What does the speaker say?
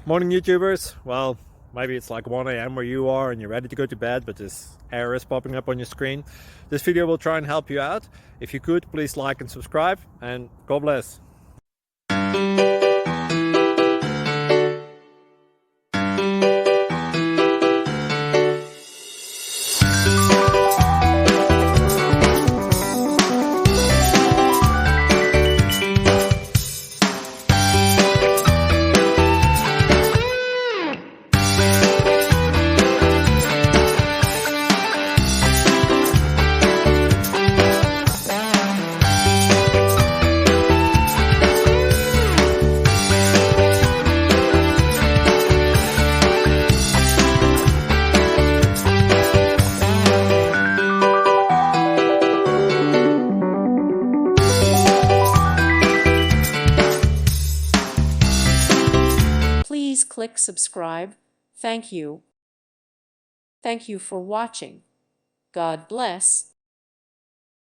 Morning YouTubers. Well, maybe it's like 1 a.m. where you are and you're ready to go to bed, but this error is popping up on your screen. This video will try and help you out. If you could, please like and subscribe, and God bless. Please click subscribe. Thank you. Thank you for watching. God bless.